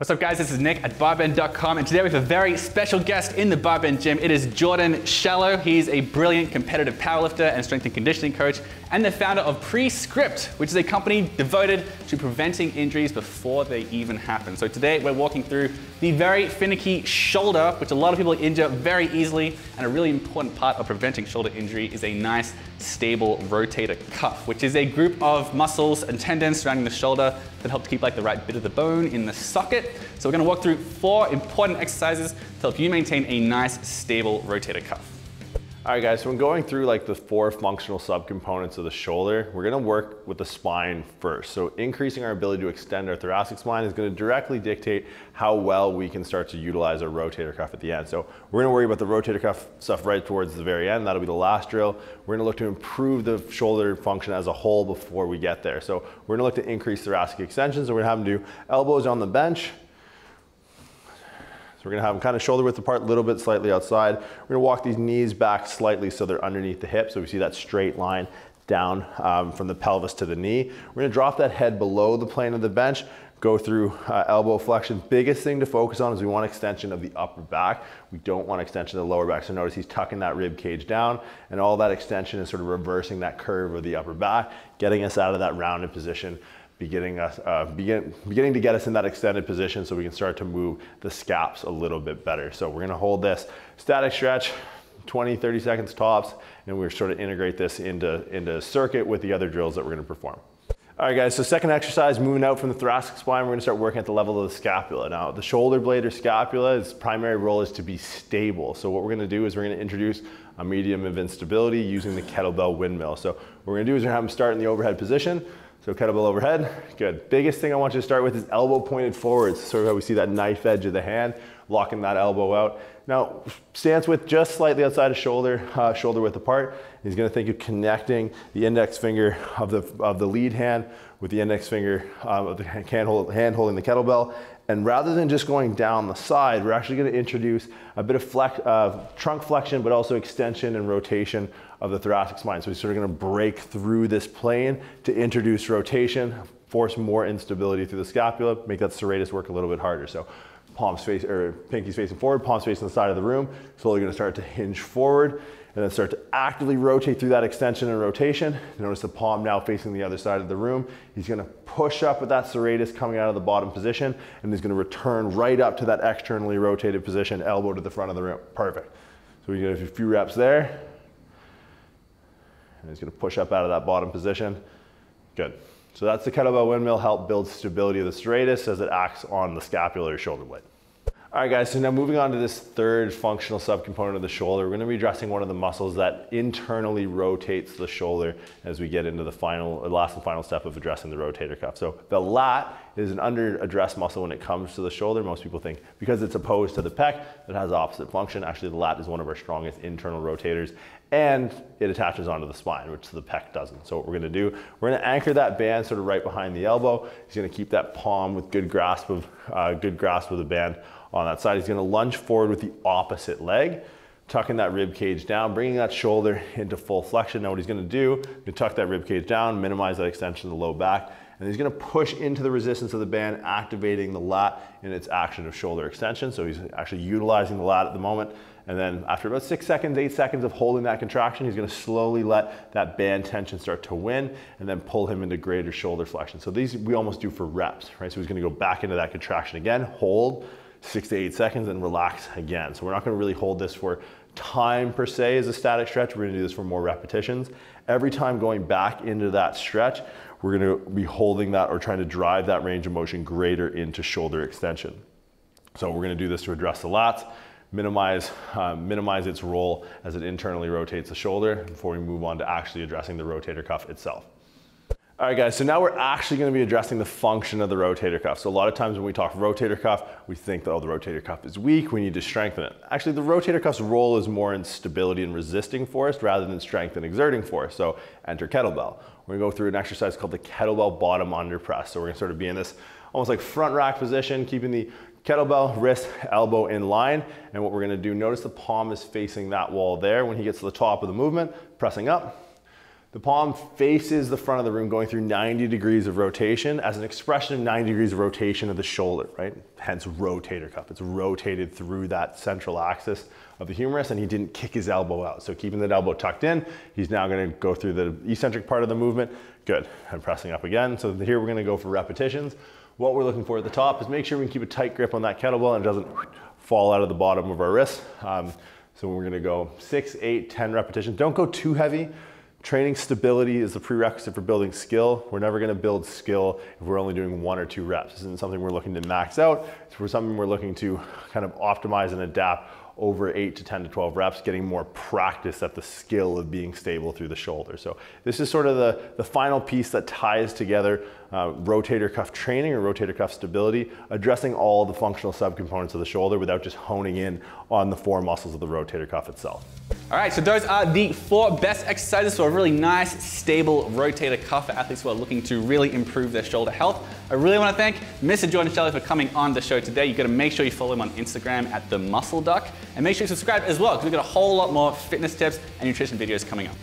What's up guys, this is Nick at BarBend.com, and today we have a very special guest in the BarBend gym. It is Jordan Shallow. He's a brilliant competitive powerlifter and strength and conditioning coach and the founder of Prescript, which is a company devoted to preventing injuries before they even happen. So today we're walking through the very finicky shoulder, which a lot of people injure very easily, and a really important part of preventing shoulder injury is a nice stable rotator cuff, which is a group of muscles and tendons surrounding the shoulder that help to keep like the right bit of the bone in the socket. So we're going to walk through 4 important exercises to help you maintain a nice stable rotator cuff. All right guys, so when going through like the 4 functional subcomponents of the shoulder, we're gonna work with the spine first. So increasing our ability to extend our thoracic spine is gonna directly dictate how well we can start to utilize our rotator cuff at the end. So we're gonna worry about the rotator cuff stuff right towards the very end. That'll be the last drill. We're gonna look to improve the shoulder function as a whole before we get there. So we're gonna look to increase thoracic extension. So we're gonna have them do elbows on the bench. So we're gonna have them kind of shoulder width apart, a little bit slightly outside. We're gonna walk these knees back slightly so they're underneath the hip. So we see that straight line down from the pelvis to the knee. We're gonna drop that head below the plane of the bench, go through elbow flexion. Biggest thing to focus on is we want extension of the upper back. We don't want extension of the lower back. So notice he's tucking that rib cage down, and all that extension is sort of reversing that curve of the upper back, getting us out of that rounded position, beginning to get us in that extended position so we can start to move the scaps a little bit better. So we're gonna hold this static stretch, 20, 30 seconds tops, and we're sort of integrate this into circuit with the other drills that we're gonna perform. All right guys, so second exercise, moving out from the thoracic spine, we're gonna start working at the level of the scapula. Now, the shoulder blade or scapula, its primary role is to be stable. So what we're gonna do is we're gonna introduce a medium of instability using the kettlebell windmill. So what we're gonna do is we're gonna have them start in the overhead position. So kettlebell overhead, good. Biggest thing I want you to start with is elbow pointed forwards. Sort of how we see that knife edge of the hand, locking that elbow out. Now, stance width just slightly outside of shoulder, shoulder width apart. He's gonna think of connecting the index finger of the lead hand with the index finger of the hand holding the kettlebell. And rather than just going down the side, we're actually gonna introduce a bit of trunk flexion, but also extension and rotation of the thoracic spine. So we're sort of gonna break through this plane to introduce rotation, force more instability through the scapula, make that serratus work a little bit harder. So palms face, or pinkies facing forward, palms facing the side of the room. Slowly gonna start to hinge forward and then start to actively rotate through that extension and rotation. Notice the palm now facing the other side of the room. He's gonna push up with that serratus coming out of the bottom position, and he's gonna return right up to that externally rotated position, elbow to the front of the room. Perfect. So we get a few reps there. And he's gonna push up out of that bottom position. Good. So that's the kettlebell windmill, help build stability of the serratus as it acts on the scapula or shoulder blade. All right guys, so now moving on to this third functional subcomponent of the shoulder, we're gonna be addressing one of the muscles that internally rotates the shoulder as we get into the last and final step of addressing the rotator cuff. So the lat is an under-addressed muscle when it comes to the shoulder. Most people think because it's opposed to the pec, it has opposite function. Actually, the lat is one of our strongest internal rotators, and it attaches onto the spine, which the pec doesn't. So what we're gonna do, we're gonna anchor that band sort of right behind the elbow. He's gonna keep that palm with good grasp of the band on that side. He's gonna lunge forward with the opposite leg, tucking that rib cage down, bringing that shoulder into full flexion. Now what he's gonna do, to tuck that rib cage down, minimize that extension of the low back, and he's gonna push into the resistance of the band, activating the lat in its action of shoulder extension. So he's actually utilizing the lat at the moment. And then after about 6 seconds, 8 seconds of holding that contraction, he's gonna slowly let that band tension start to win and then pull him into greater shoulder flexion. So these we almost do for reps, right? So he's gonna go back into that contraction again, hold 6 to 8 seconds and relax again. So we're not gonna really hold this for time per se as a static stretch. We're gonna do this for more repetitions. Every time going back into that stretch, we're gonna be holding that or trying to drive that range of motion greater into shoulder extension. So we're gonna do this to address the lats, minimize its role as it internally rotates the shoulder before we move on to actually addressing the rotator cuff itself. All right guys, so now we're actually gonna be addressing the function of the rotator cuff. So a lot of times when we talk rotator cuff, we think that, oh, the rotator cuff is weak, we need to strengthen it. Actually, the rotator cuff's role is more in stability and resisting force rather than strength and exerting force. So enter kettlebell. We're gonna go through an exercise called the kettlebell bottom under press. So we're gonna sort of be in this almost like front rack position, keeping the kettlebell, wrist, elbow in line. And what we're gonna do, notice the palm is facing that wall there. When he gets to the top of the movement, pressing up, The palm faces the front of the room, going through 90 degrees of rotation as an expression of 90 degrees of rotation of the shoulder, right? Hence rotator cuff. It's rotated through that central axis of the humerus, and he didn't kick his elbow out. So keeping that elbow tucked in, he's now gonna go through the eccentric part of the movement. Good, and pressing up again. So here we're gonna go for repetitions. What we're looking for at the top is make sure we can keep a tight grip on that kettlebell and it doesn't fall out of the bottom of our wrist. So we're gonna go 6, 8, 10 repetitions. Don't go too heavy. Training stability is the prerequisite for building skill. We're never gonna build skill if we're only doing 1 or 2 reps. This isn't something we're looking to max out. It's something we're looking to kind of optimize and adapt over 8 to 10 to 12 reps, getting more practice at the skill of being stable through the shoulder. So this is sort of the final piece that ties together rotator cuff training or rotator cuff stability, addressing all the functional subcomponents of the shoulder without just honing in on the 4 muscles of the rotator cuff itself. All right, so those are the 4 best exercises for a really nice, stable rotator cuff for athletes who are looking to really improve their shoulder health. I really want to thank Mr. Jordan Shelley for coming on the show today. You've got to make sure you follow him on Instagram at @themuscleduck, and make sure you subscribe as well, because we've got a whole lot more fitness tips and nutrition videos coming up.